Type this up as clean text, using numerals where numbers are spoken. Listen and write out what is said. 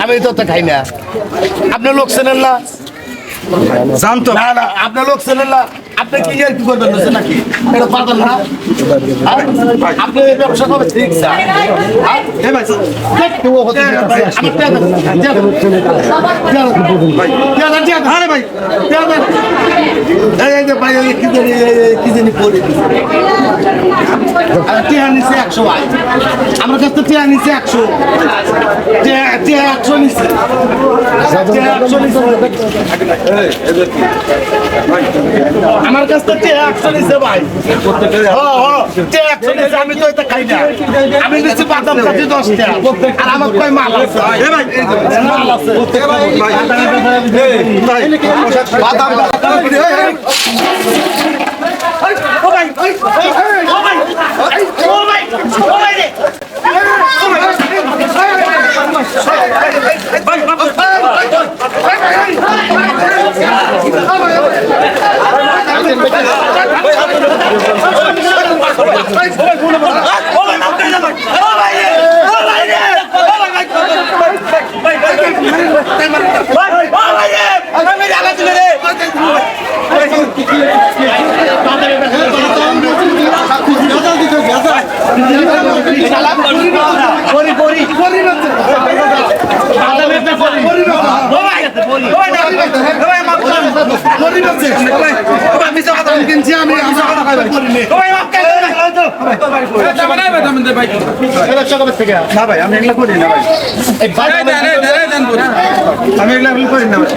আমি তো খাই না। আপনার লোক চেনেন না? জানতো না না, আপনার লোক চেনেন না। আপনি কি আর কি করবেন নাকি? এটা পাবেন না। আপনি এই ব্যবসা করবে ঠিক স্যার। আমার কাছে টিয়া নিচ্ছে 100 নিচ্ছে। আমার কাছ থেকে 100 নিচ্ছে ভাই। আমি তো এটা খাই না। আমি নিচ্ছি বাদাম কাঠি 10 টাকা। আর আমার কয় মাল আছে? মাল আছে। বাদাম আমি এগুলো করি না ভাই। আমি এগুলো করি না ভাই।